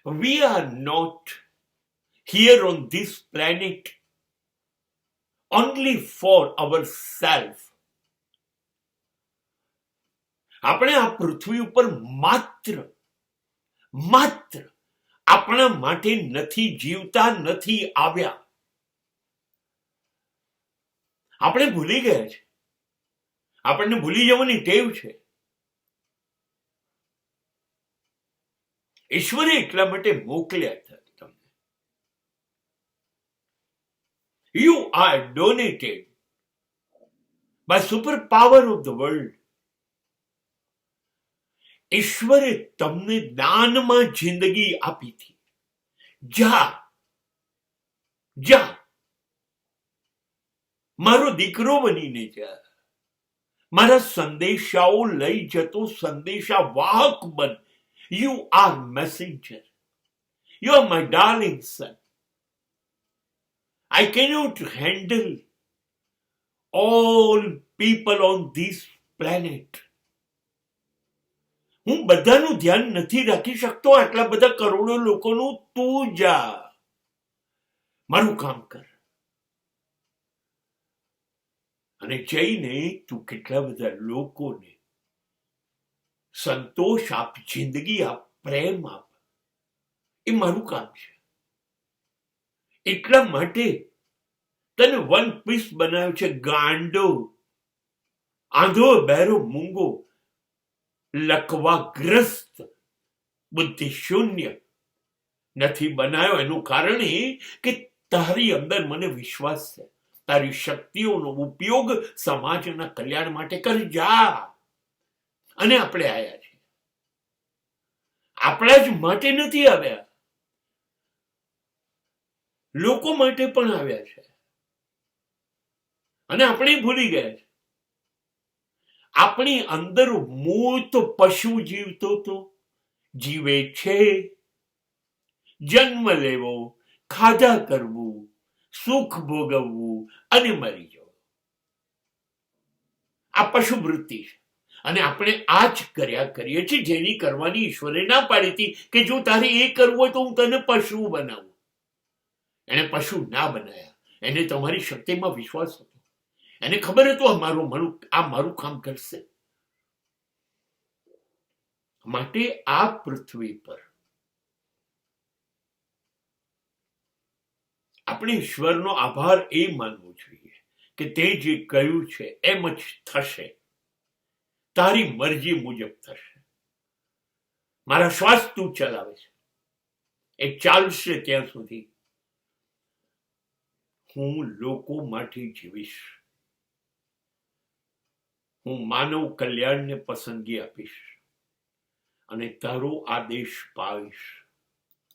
We are not here on this planet only for ourselves. આપણે આ પૃથ્વી ઉપર માત્ર આપણા માટે નથી જીવતા, નથી આવ્યા. આપણે ભૂલી ગયા છે. આપણને ભૂલી જવાની ટેવ છે. ઈશ્વરે એટલા માટે મોકલ્યા હતા તમને. You are donated by super power of the world. ઈશ્વરે તમને દાનમાં જિંદગી આપી હતી. જા મારો દીકરો બનીને જા. મારા સંદેશાઓ લઈ જતો સંદેશા વાહક બન. You are messenger. You are my darling son. I cannot handle all people on this planet. હું બધાનું ધ્યાન નથી રાખી શકતો, આટલા બધા કરોડો લોકોનું. તું જા, મારું કામ કર. અને જઈને તું કેટલા બધા લોકોને સંતોષ આપ, જિંદગી આપ, પ્રેમ આપ. એ મારું કામ છે. એટલા માટે તને વન પીસ બનાવ્યો છે. ગાંડો, આંધો, બહેરો, મૂંગો, લકવાગ્રસ્ત, બુદ્ધિ શૂન્ય નથી બનાવ્યો. એનું કારણ એ કે તારી અંદર મને વિશ્વાસ છે. તારી શક્તિઓનો ઉપયોગ સમાજના કલ્યાણ માટે કરી જા. અને આપણે આવ્યા છીએ. આપણા જ માટે નથી આવ્યા, લોકો માટે પણ આવ્યા છે. અને આપણે ભૂલી ગયા છે. આપણી અંદર મૂળ તો પશુ જીવતો તો જીવે છે. જન્મ લેવો, ખાધા કરવું, સુખ ભોગવવું અને મરી જવું, આ પશુ વૃત્તિ છે. અને આપણે આ જ કર્યા કરીએ છીએ, જેની કરવાની ઈશ્વરે ના પાડી હતી કે જો તારે એ કરવું હોય તો હું તને પશુ બનાવું. એને પશુ ના બનાયા. એને તમારી શક્તિમાં વિશ્વાસ હતો. એને ખબર હતું આ મારું કામ કરશે. માટે આ પૃથ્વી પર આપણે ઈશ્વરનો આભાર એ માનવો જોઈએ કે તે જે કહ્યું છે એમ જ થશે. તારી મરજી મુજબ થશે. મારા શ્વાસ તું ચલાવે છે, એ ચાલશે ત્યાં સુધી હું લોકો માટે જીવીશ. હું માનવ કલ્યાણને પસંદગી આપીશ અને તારો આદેશ પાળીશ.